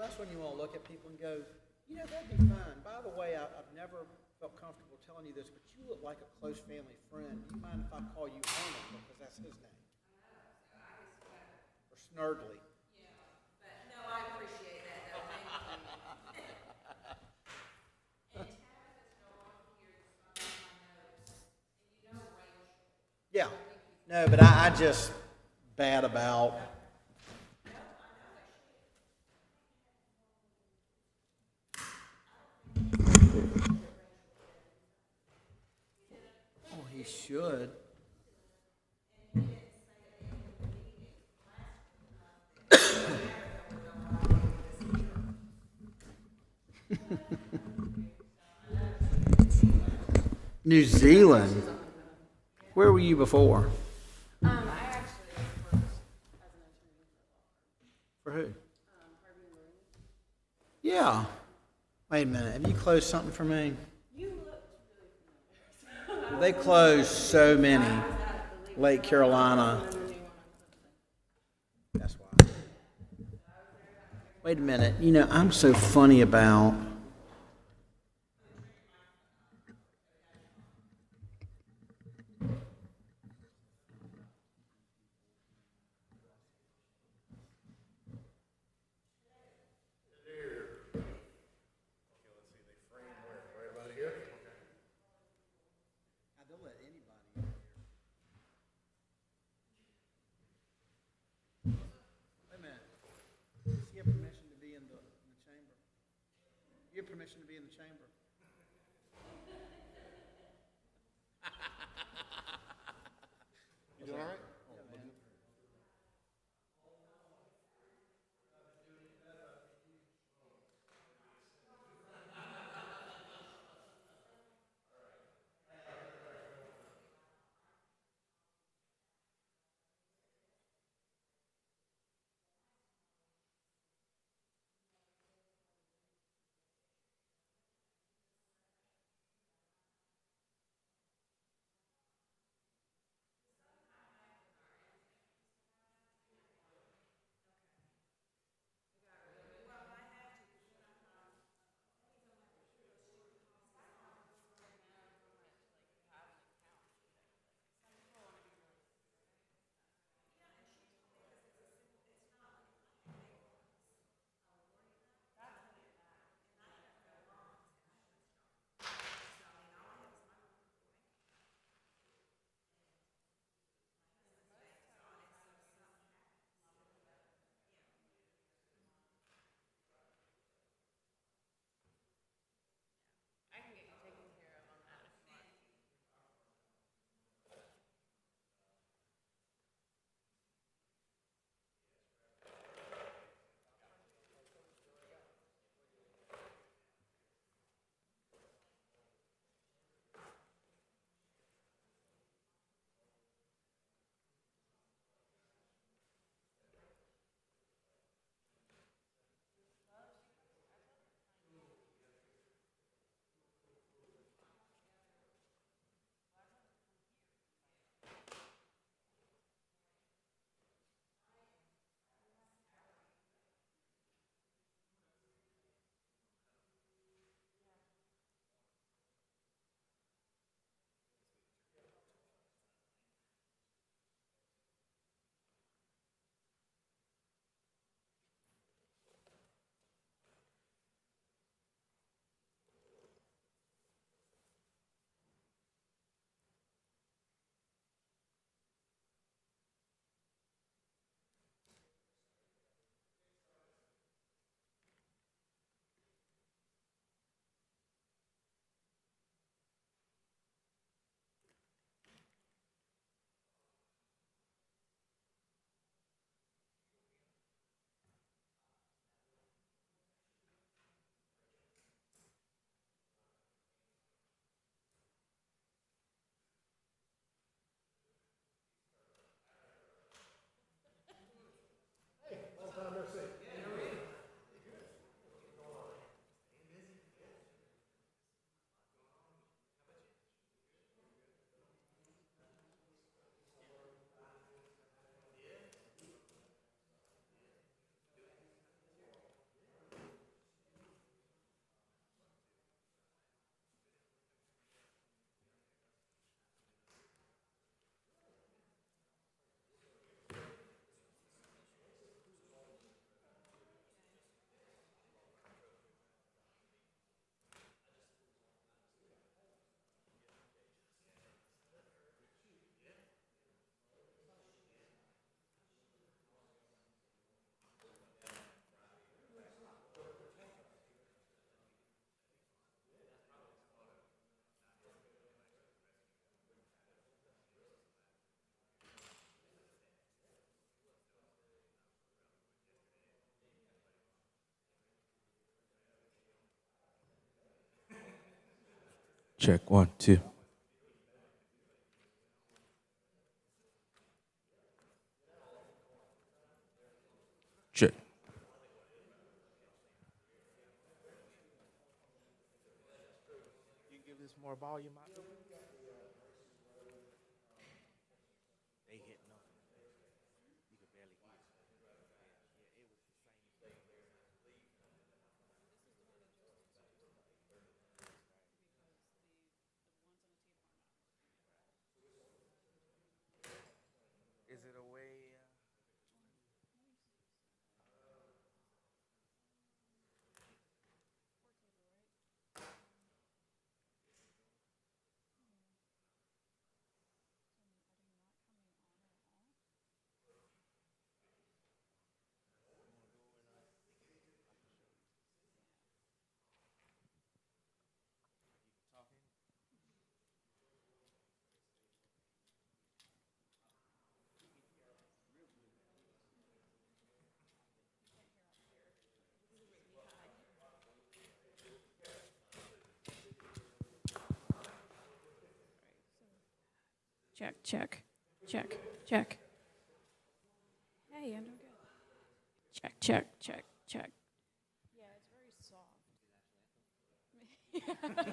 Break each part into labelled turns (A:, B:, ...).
A: that's when you want to look at people and go, that'd be fine. By the way, I've never felt comfortable telling you this, but you look like a close family friend. Do you mind if I call you Herman because that's his name? Or Snurdly? Yeah. No, but I just bad about. Oh, he should. New Zealand. Where were you before?
B: I actually worked as an attorney
A: For who?
B: Harvey and Marine.
A: Yeah. Wait a minute. Have you closed something for me?
B: You looked really familiar.
A: They closed so many. Lake Carolina. That's why. Wait a minute. I'm so funny about. They'll let anybody in here. Wait a minute. Does he have permission to be in the chamber? You have permission to be in the chamber?
C: You doing all right?
D: Check 1, 2. Check.
C: You can give this more volume out. They hitting on. You can barely hear. Is it a way?
E: Check, check, check, check. Hey, I'm doing good. Check, check, check, check. Yeah, it's very soft. Yeah.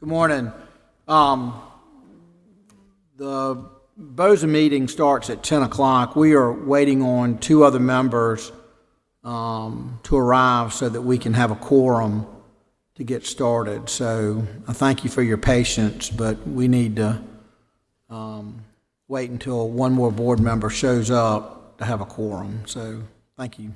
A: Good morning. The BOZA meeting starts at 10 o'clock. We are waiting on two other members to arrive so that we can have a quorum to get started. So I thank you for your patience, but we need to wait until one more board member shows up to have a quorum. So thank you.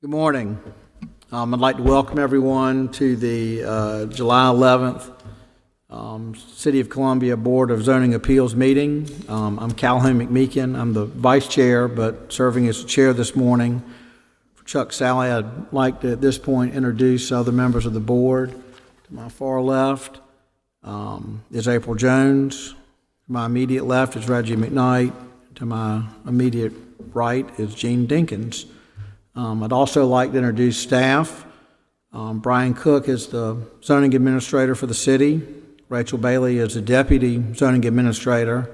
A: Good morning. I'd like to welcome everyone to the July 11th City of Columbia Board of Zoning Appeals meeting. I'm Calhoun McMeekin. I'm the vice chair, but serving as the chair this morning. For Chuck Sally, I'd like to at this point introduce other members of the board. To my far left is April Jones. To my immediate left is Reggie McKnight. To my immediate right is Gene Dinkins. I'd also like to introduce staff. Brian Cook is the zoning administrator for the city. Rachel Bailey is the deputy zoning administrator.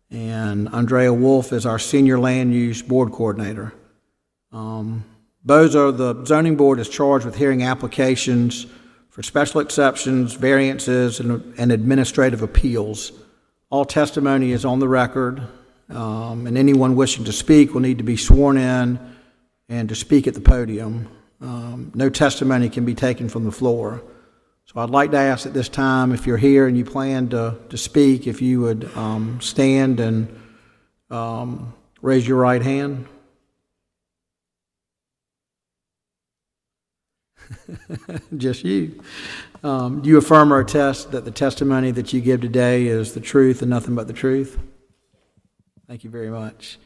A: And Andrea Wolf is our senior land use board coordinator. Bozo, the zoning board is charged with hearing applications for special exceptions, variances, and administrative appeals. All testimony is on the record, and anyone wishing to speak will need to be sworn in and to speak at the podium. No testimony can be taken from the floor. So I'd like to ask at this time, if you're here and you plan to speak, if you would stand and raise your right hand. Just you. Do you affirm or attest that the testimony that you give today is the truth and nothing but the truth? Thank you very much.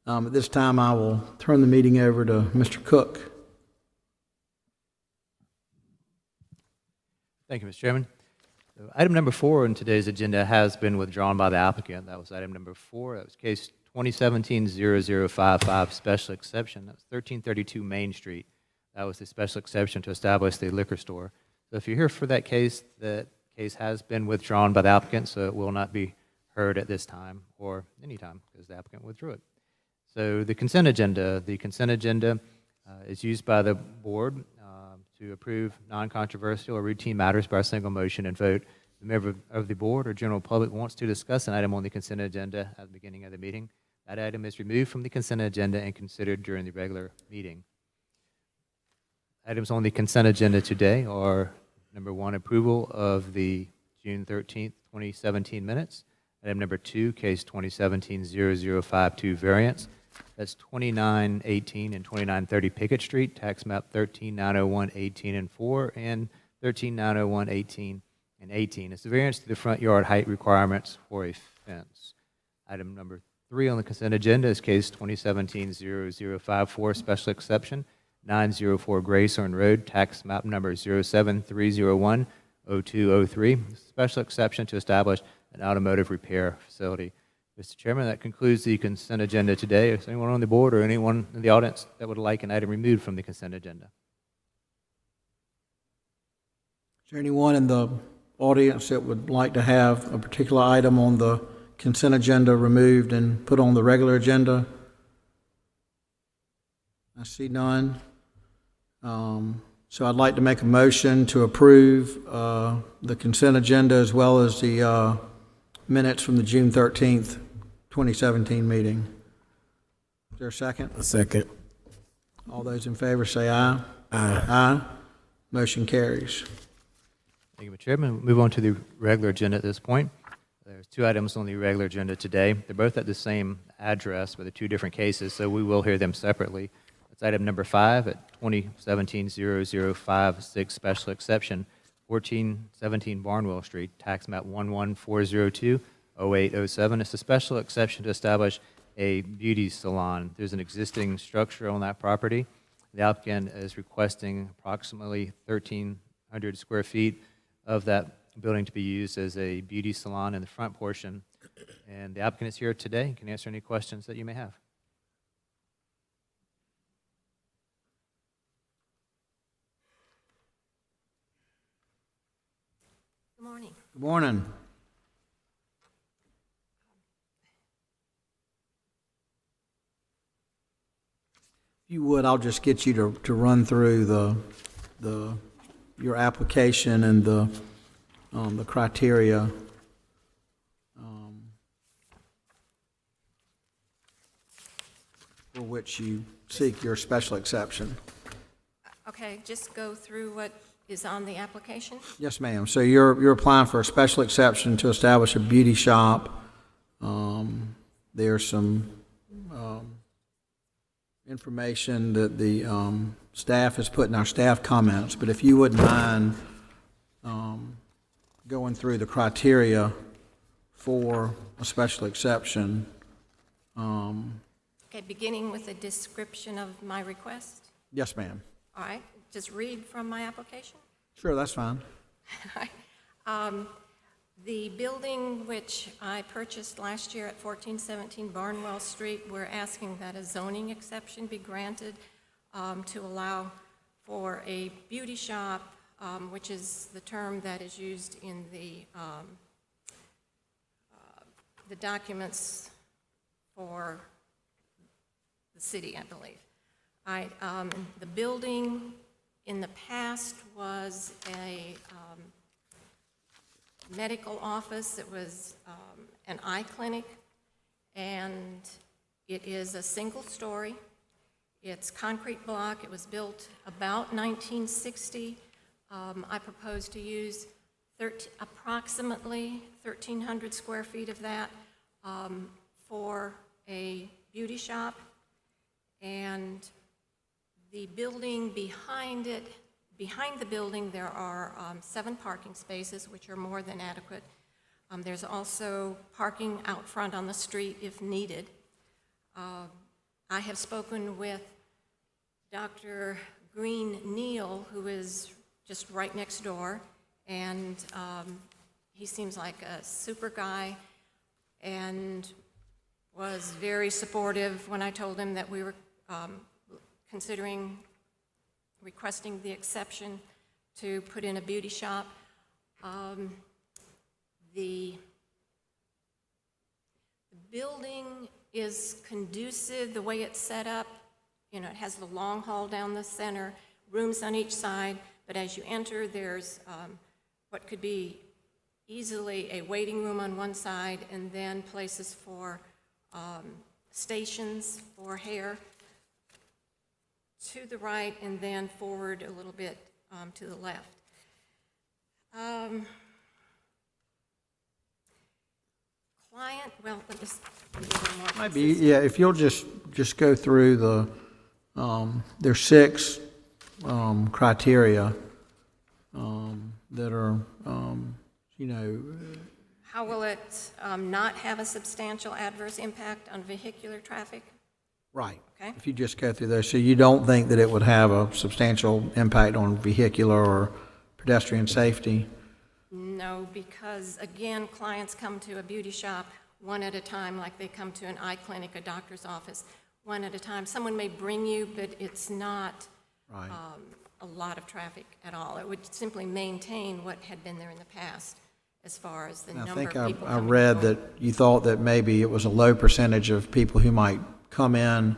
A: At this time, I will turn the meeting over to Mr. Cook.
F: Thank you, Mr. Chairman. So item number 4 on today's agenda has been withdrawn by the applicant. That was item number 4. That was case 2017-0055, special exception. That was 1332 Main Street. That was the special exception to establish the liquor store. So if you're here for that case has been withdrawn by the applicant, so it will not be heard at this time or any time because the applicant withdrew it. So the consent agenda is used by the board to approve non-controversial or routine matters by a single motion and vote. The member of the board or general public wants to discuss an item on the consent agenda at the beginning of the meeting. That item is removed from the consent agenda and considered during the regular meeting. Items on the consent agenda today are number 1, approval of the June 13th, 2017 minutes. Item number 2, case 2017-0052 variance. That's 2918 and 2930 Pickett Street, tax map 13901-18 and 4 and 13901-18 and 18. It's the variance to the front yard height requirements for a fence. Item number 3 on the consent agenda is case 2017-0054 special exception, 904 Grayson Road, tax map number 07301-0203, special exception to establish an automotive repair facility. Mr. Chairman, that concludes the consent agenda today. Is anyone on the board or anyone in the audience that would like an item removed from the consent agenda?
A: Is there anyone in the audience that would like to have a particular item on the consent agenda removed and put on the regular agenda? I see none. So I'd like to make a motion to approve the consent agenda as well as the minutes from the June 13th, 2017 meeting. Is there a second?
G: A second.
A: All those in favor say aye.
G: Aye.
A: Aye. Motion carries.
F: Thank you, Mr. Chairman. We'll move on to the regular agenda at this point. There's 2 items on the regular agenda today. They're both at the same address, but they're 2 different cases, so we will hear them separately. That's item number 5 at 2017-0056 special exception, 1417 Barnwell Street, tax map 11402-0807. It's a special exception to establish a beauty salon. There's an existing structure on that property. The applicant is requesting approximately 1,300 square feet of that building to be used as a beauty salon in the front portion. And the applicant is here today and can answer any questions that you may have.
H: Good morning.
A: Good morning. If you would, I'll just get you to run through your application and the criteria. For which you seek your special exception.
H: Okay, just go through what is on the application.
A: Yes, ma'am. So you're applying for a special exception to establish a beauty shop. There's some information that the staff has put in our staff comments, but if you wouldn't mind going through the criteria for a special exception.
H: Okay, beginning with a description of my request.
A: Yes, ma'am.
H: All right, just read from my application.
A: Sure, that's fine.
H: The building which I purchased last year at 1417 Barnwell Street, we're asking that a zoning exception be granted to allow for a beauty shop, which is the term that is used in the documents for the city, I believe. The building in the past was a medical office. It was an eye clinic, and it is a single story. It's concrete block. It was built about 1960. I propose to use approximately 1,300 square feet of that for a beauty shop. And the building behind it, behind the building, there are 7 parking spaces, which are more than adequate. There's also parking out front on the street if needed. I have spoken with Dr. Green Neal, who is just right next door, and he seems like a super guy and was very supportive when I told him that we were considering requesting the exception to put in a beauty shop. The building is conducive, the way it's set up. You know, it has the long hall down the center, rooms on each side, but as you enter, there's what could be easily a waiting room on one side and then places for stations for hair to the right and then forward a little bit to the left. Client, well, let me give a little more.
A: Maybe, yeah, if you'll just go through the, there's 6 criteria that are, you know,
H: How will it not have a substantial adverse impact on vehicular traffic?
A: right.
H: Okay.
A: If you just go through those, so you don't think that it would have a substantial impact on vehicular or pedestrian safety?
H: No, because again, clients come to a beauty shop one at a time, like they come to an eye clinic, a doctor's office, one at a time. Someone may bring you, but it's not
A: Right.
H: a lot of traffic at all. It would simply maintain what had been there in the past as far as the
A: I
H: number
A: think
H: of people
A: I
H: coming
A: read
H: forward.
A: that you thought that maybe it was a low percentage of people who might come in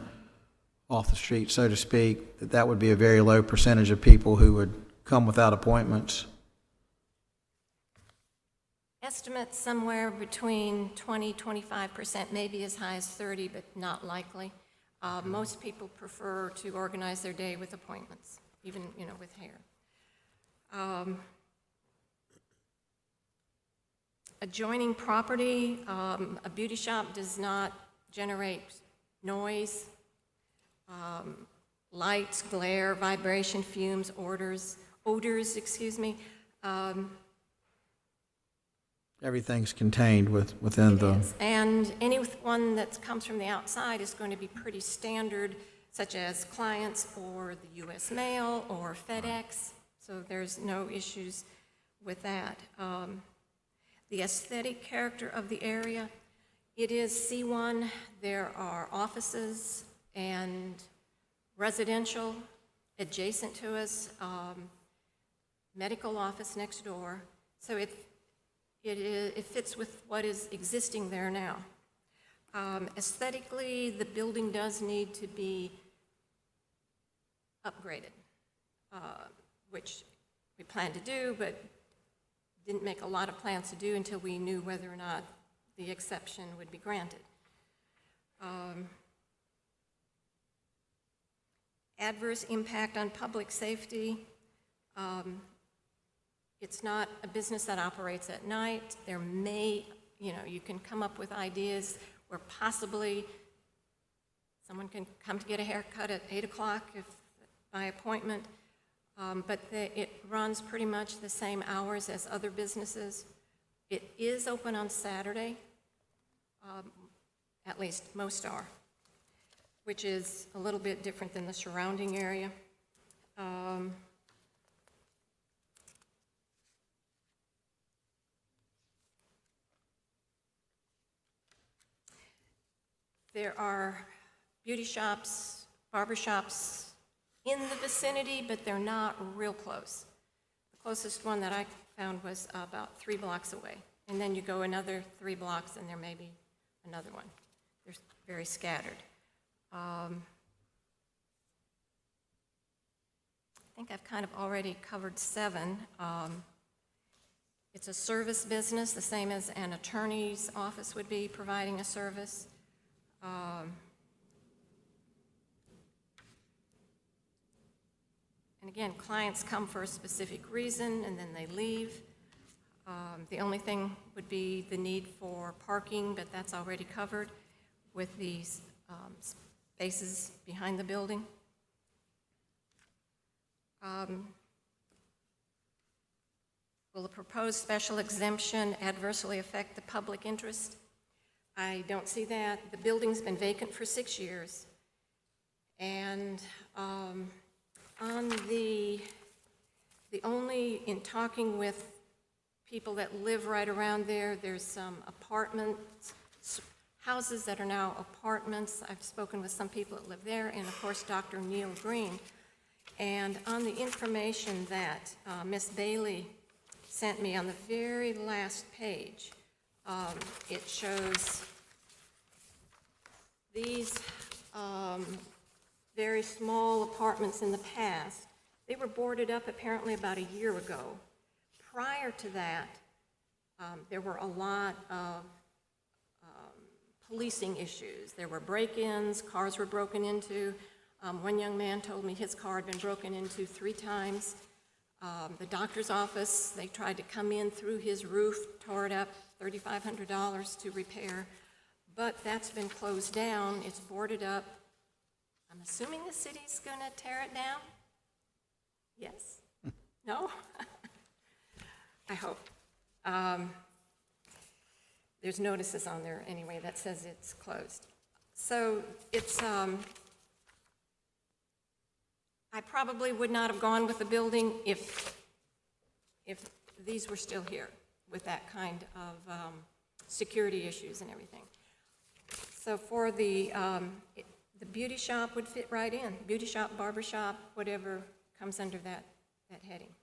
A: off the street, so to speak, that would be a very low percentage of people who would come without appointments.
H: Estimates somewhere between 20-25%, maybe as high as 30, but not likely. Most people prefer to organize their day with appointments, even, you know, with hair. Adjoining property, a beauty shop does not generate noise, lights, glare, vibration, fumes, odors, excuse me.
A: Everything's contained within the,
H: And anyone that comes from the outside is going to be pretty standard, such as clients or the U.S. Mail or FedEx, so there's no issues with that. The aesthetic character of the area, it is C1. There are offices and residential adjacent to us, medical office next door, so it fits with what is existing there now. Aesthetically, the building does need to be upgraded, which we plan to do, but didn't make a lot of plans to do until we knew whether or not the exception would be granted. Adverse impact on public safety. It's not a business that operates at night. There may, you can come up with ideas where possibly someone can come to get a haircut at 8 o'clock if by appointment, but it runs pretty much the same hours as other businesses. It is open on Saturday, at least most are, which is a little bit different than the surrounding area. There are beauty shops, barber shops in the vicinity, but they're not real close. The closest one that I found was about 3 blocks away. And then you go another 3 blocks and there may be another one. They're very scattered. I think I've kind of already covered 7. It's a service business, the same as an attorney's office would be providing a service. And again, clients come for a specific reason and then they leave. The only thing would be the need for parking, but that's already covered with these spaces behind the building. Will the proposed special exemption adversely affect the public interest? I don't see that. The building's been vacant for 6 years. And on in talking with people that live right around there, there's some apartments, houses that are now apartments. I've spoken with some people that live there, and of course, Dr. Neil Green. And on the information that Ms. Bailey sent me on the very last page, it shows these very small apartments in the past. They were boarded up apparently about a year ago. Prior to that, there were a lot of policing issues. There were break-ins, cars were broken into. One young man told me his car had been broken into 3 times. The doctor's office, they tried to come in through his roof, tore it up, $3,500 to repair. But that's been closed down, it's boarded up. I'm assuming the city's gonna tear it down? Yes? No? I hope. There's notices on there anyway that says it's closed. So it's, I probably would not have gone with the building if these were still here with that kind of security issues and everything. So for the beauty shop would fit right in. Beauty shop, barber shop, whatever comes under that heading.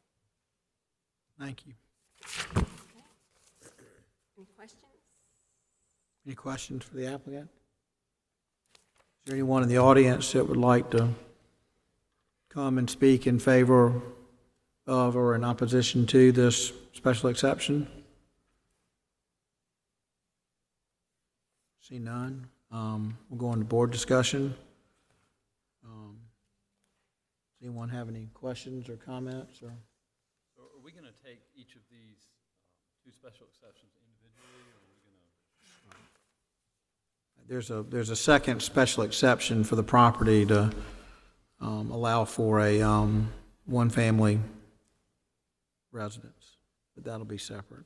A: Thank you.
H: Okay. Any questions?
A: Any questions for the applicant? Is there anyone in the audience that would like to come and speak in favor of or in opposition to this special exception? See none. We'll go on to board discussion. Does anyone have any questions or comments? Or
G: So are we going to take each of these 2 special exceptions individually, or are we going to?
A: there's a second special exception for the property to allow for a one-family residence, but that'll be separate.
G: I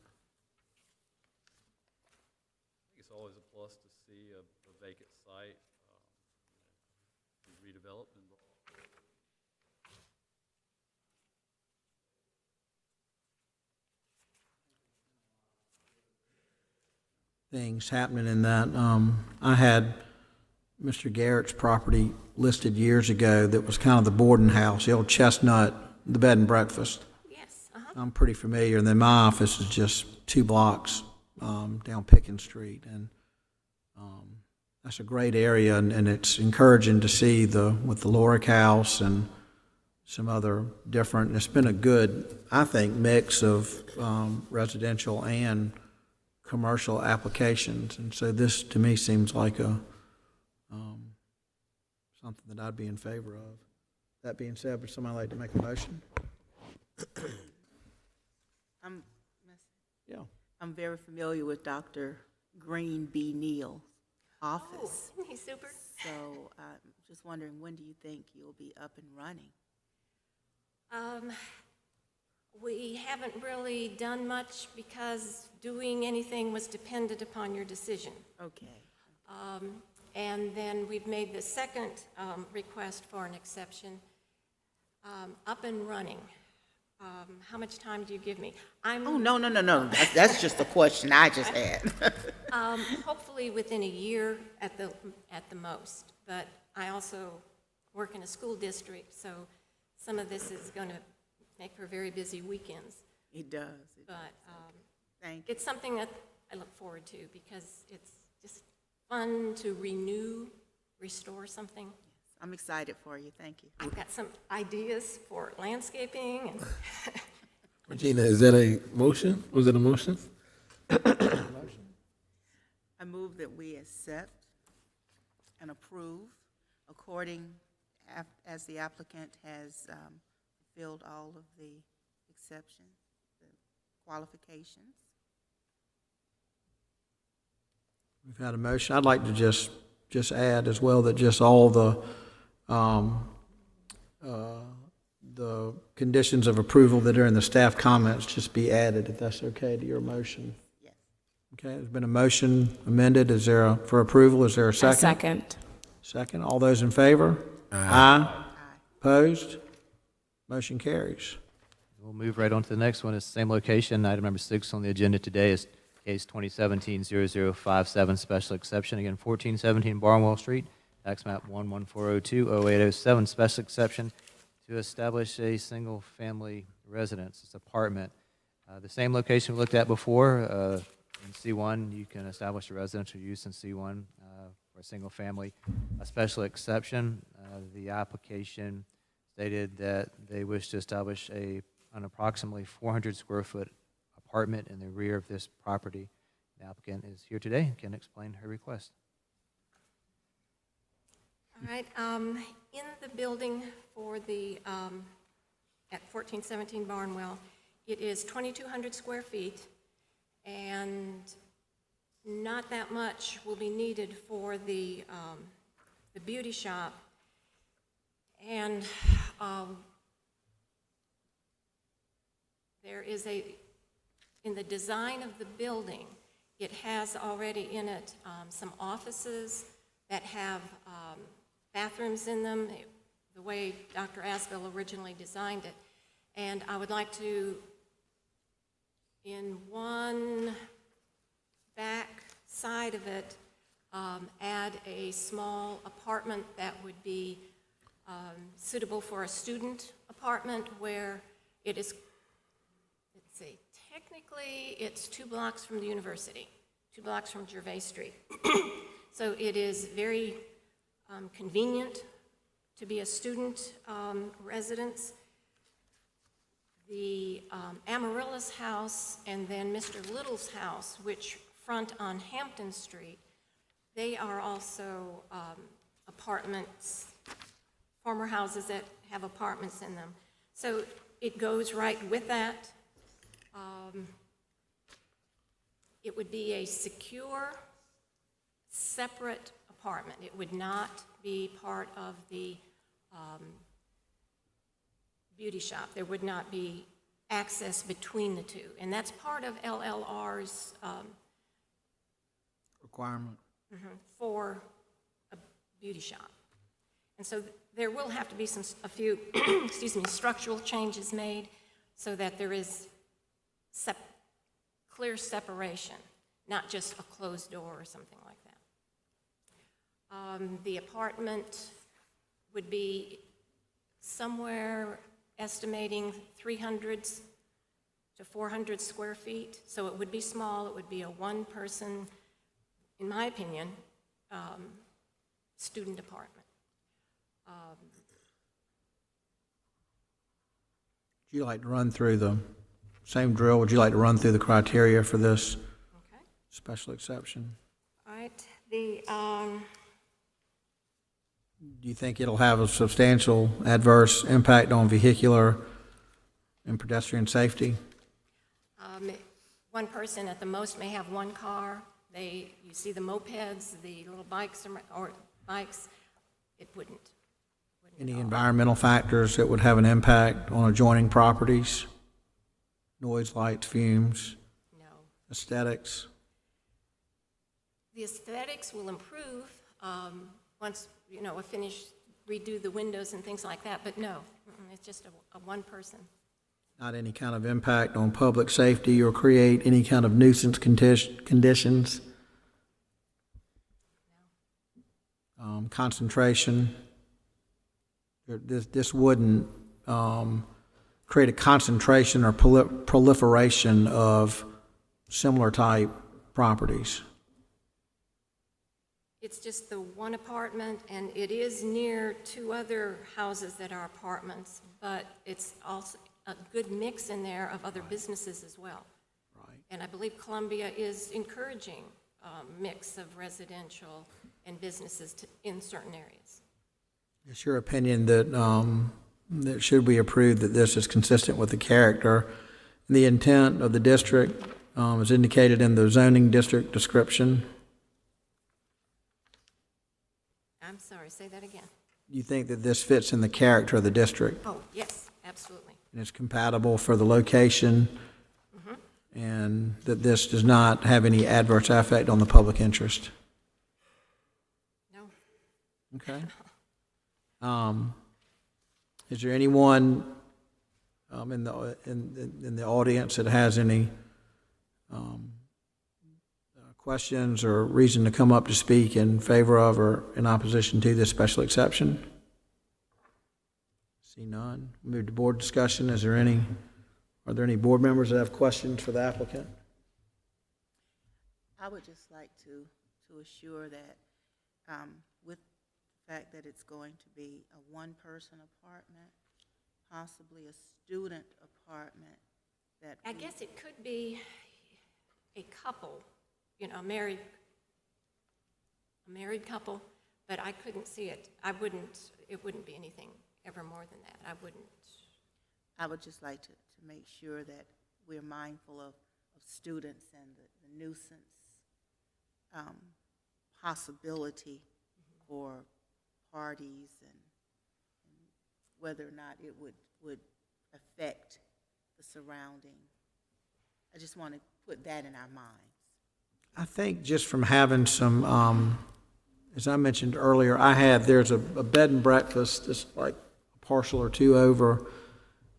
G: think it's always a plus to see a vacant site redeveloped and
A: things happening in that. I had Mr. Garrett's property listed years ago that was kind of the boarding house, the old Chestnut, the bed and breakfast.
H: Yes,
A: I'm pretty familiar, and then my office is just 2 blocks down Pickens Street, and that's a great area, and it's encouraging to see with the Lorick House and some other different, and it's been a good, I think, mix of residential and commercial applications, and so this to me seems like a something that I'd be in favor of. That being said, would somebody like to make a motion? Yeah.
I: I'm very familiar with Dr. Green B. Neal's office.
H: isn't he super?
I: So I'm just wondering, when do you think you'll be up and running?
H: We haven't really done much because doing anything was dependent upon your decision.
I: Okay.
H: And then we've made the second request for an exception, up and running. How much time do you give me?
I: Oh, no. That's just a question I just had.
H: Hopefully within a year at the most, but I also work in a school district, so some of this is going to make for very busy weekends.
I: It does.
H: But
I: Thank you.
H: it's something that I look forward to because it's just fun to restore something.
I: I'm excited for you. Thank you.
H: I've got some ideas for landscaping and
J: Regina, is that a motion? Was it a motion?
I: I move that we accept and approve as the applicant has fulfilled all of the exceptions, the qualifications.
A: We've had a motion. I'd like to just add as well that just all the conditions of approval that are in the staff comments just be added, if that's okay, to your motion.
I: Yes.
A: Okay, there's been a motion amended. For approval? Is there a second?
E: Second.
A: Second. All those in favor? Aye. Opposed? Motion carries.
F: We'll move right on to the next one. It's the same location. Item number 6 on the agenda today is case 2017-0057, special exception. Again, 1417 Barnwell Street, tax map 11402-0807, special exception to establish a single-family residence. It's apartment. The same location we looked at before. In C1, you can establish a residential use in C1 for a single family. A special exception, the application stated that they wish to establish an approximately 400 square foot apartment in the rear of this property. The applicant is here today and can explain her request.
H: all right, in the building for the, at 1417 Barnwell, it is 2,200 square feet, and not that much will be needed for the beauty shop. And there is in the design of the building, it has already in it some offices that have bathrooms in them, the way Dr. Asbell originally designed it. And I would like to, in one back side of it, add a small apartment that would be suitable for a student apartment where it is, let's see, technically it's 2 blocks from the university, 2 blocks from Gervais Street. So it is very convenient to be a student residence. The Amaryllis house and then Mr. Little's house, which front on Hampton Street, they are also apartments, former houses that have apartments in them. So it goes right with that. It would be a secure, separate apartment. It would not be part of the beauty shop. There would not be access between the two. And that's part of LLR's
A: Requirement.
H: for a beauty shop. And so there will have to be a few excuse me, structural changes made so that there is clear separation, not just a closed door or something like that. The apartment would be somewhere estimating 300 to 400 square feet. So it would be small. It would be a one-person, in my opinion, student apartment.
A: Would you like to run through the same drill? Would you like to run through the criteria for this
H: Okay.
A: special exception?
H: All right. The
A: Do you think it'll have a substantial adverse impact on vehicular and pedestrian safety?
H: one person at the most may have one car. You see the mopeds, the little bikes, or bikes. It wouldn't
A: Any environmental factors that would have an impact on adjoining properties? Noise, lights, fumes,
H: No.
A: aesthetics?
H: The aesthetics will improve once, you know, redo the windows and things like that, but no, it's just a one person.
A: Not any kind of impact on public safety or create any kind of nuisance conditions? Concentration? This wouldn't create a concentration or proliferation of similar type properties?
H: It's just the one apartment, and it is near two other houses that are apartments, but it's also a good mix in there of other businesses as well.
A: Right.
H: And I believe Columbia is encouraging mix of residential and businesses in certain areas.
A: It's your opinion that, that should we approve that this is consistent with the character and the intent of the district as indicated in the zoning district description?
H: I'm sorry, say that again.
A: You think that this fits in the character of the district
H: Oh, yes, absolutely.
A: and is compatible for the location, and that this does not have any adverse effect on the public interest?
H: No,
A: Okay. Is there anyone in the audience that has any questions or reason to come up to speak in favor of or in opposition to this special exception? See none. Move to board discussion. Are there any board members that have questions for the applicant?
I: I would just like to assure that with the fact that it's going to be a one-person apartment, possibly a student apartment, that
H: I guess it could be a couple, you know, a married couple, but I couldn't see it. It wouldn't be anything ever more than that.
I: I would just like to make sure that we're mindful of students and the nuisance possibility for parties and whether or not it would affect the surrounding. I just want to put that in our minds.
A: I think just from having some, as I mentioned earlier, there's a bed and breakfast, just like a parcel or two over,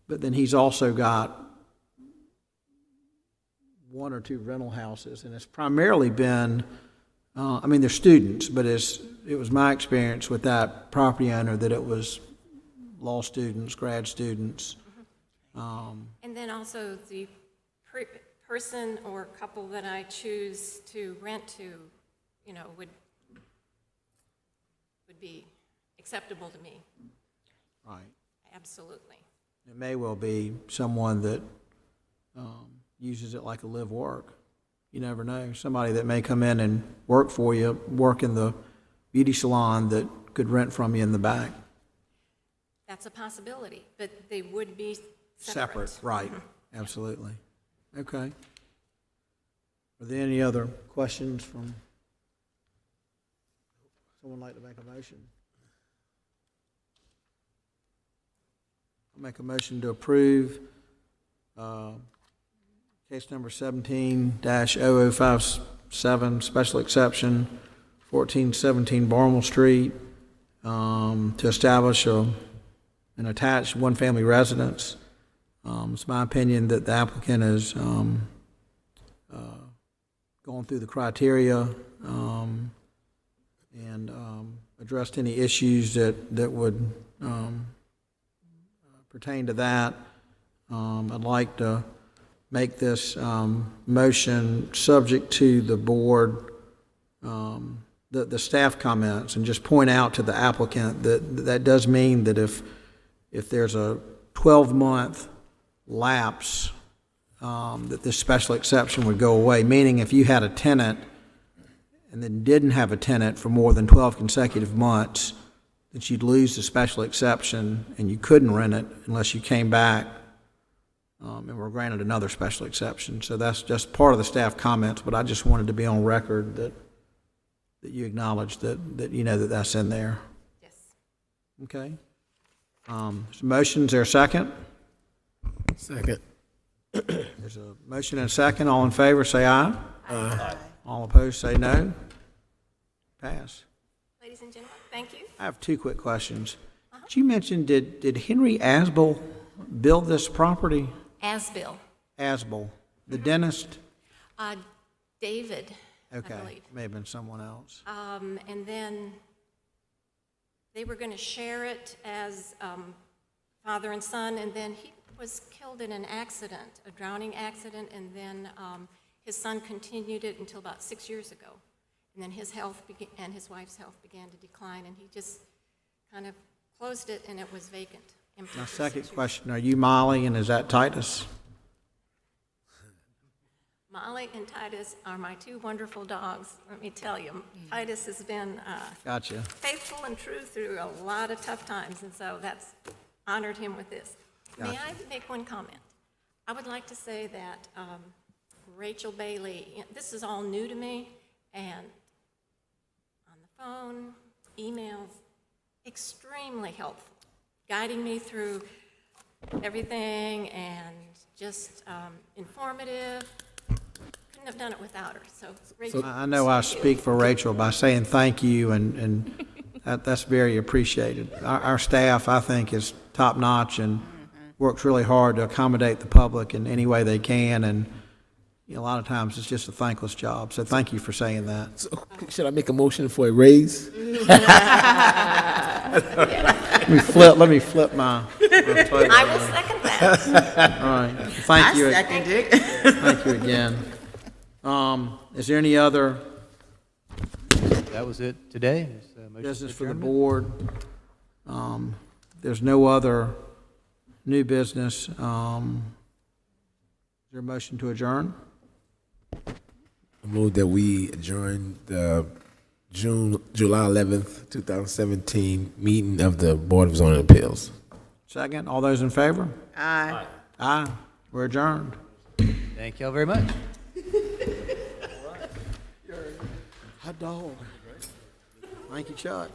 A: but then he's also got one or two rental houses, and it's primarily been, they're students, but it was my experience with that property owner that it was law students, grad students.
H: And then also the person or couple that I choose to rent to, you know, would be acceptable to me.
A: Right.
H: Absolutely.
A: It may well be someone that uses it like a live-work. You never know. Somebody that may come in and work for you, work in the beauty salon that could rent from you in the back.
H: That's a possibility, but they would be
A: Separate, right. Absolutely. Okay. Are there any other questions from someone like to make a motion? I'll make a motion to approve case number 17-0057, special exception, 1417 Barnwell Street, to establish an attached one-family residence. It's my opinion that the applicant has gone through the criteria and addressed any issues that would pertain to that. I'd like to make this motion subject to the board, the staff comments, and just point out to the applicant that does mean that if there's a 12-month lapse, that this special exception would go away, meaning if you had a tenant and then didn't have a tenant for more than 12 consecutive months, that you'd lose the special exception and you couldn't rent it unless you came back and were granted another special exception. So that's just part of the staff comments, but I just wanted to be on record that you acknowledge that you know that that's in there.
H: Yes.
A: Okay? There's a motion, is there a second?
J: Second.
A: There's a motion and a second. All in favor, say aye. Aye. All opposed, say no. Pass.
H: Ladies and gentlemen, thank you.
A: I have two quick questions. Did you mention, did Henry Asbel build this property?
H: Asbill,
A: Asbel, the dentist?
H: David, I
A: Okay,
H: believe.
A: may have been someone else.
H: And then they were going to share it as father and son, and then he was killed in an accident, a drowning accident, and then his son continued it until about 6 years ago. And then his health and his wife's health began to decline, and he just kind of closed it, and it was vacant. Empty
A: My
H: for 6
A: second
H: years.
A: question, are you Molly and is that Titus?
H: Molly and Titus are my two wonderful dogs, let me tell you. Titus has been
A: Gotcha.
H: faithful and true through a lot of tough times, and so that's honored him with this. May I make one comment? I would like to say that Rachel Bailey, this is all new to me, and on the phone, emails, extremely helpful, guiding me through everything and just informative. Couldn't have done it without her, so Rachel.
A: I know I speak for Rachel by saying thank you, and that's very appreciated. Our staff, I think, is top-notch and works really hard to accommodate the public in any way they can, and a lot of times it's just a thankless job, so thank you for saying that.
J: So, should I make a motion for a raise?
A: Let me flip my total.
H: I will second that.
A: All right, thank you.
I: second it.
A: Thank you again. Is there any other
F: That was it today. Is, motion
A: business for the
F: adjournment?
A: board? There's no other new business. Is there a motion to adjourn?
J: I move that we adjourn the July 11th, 2017 meeting of the Board of Zoning Appeals.
A: Second, all those in favor?
I: Aye.
A: Aye, we're adjourned.
F: Thank y'all very much.
A: Hot dog. Thank you, Chuck.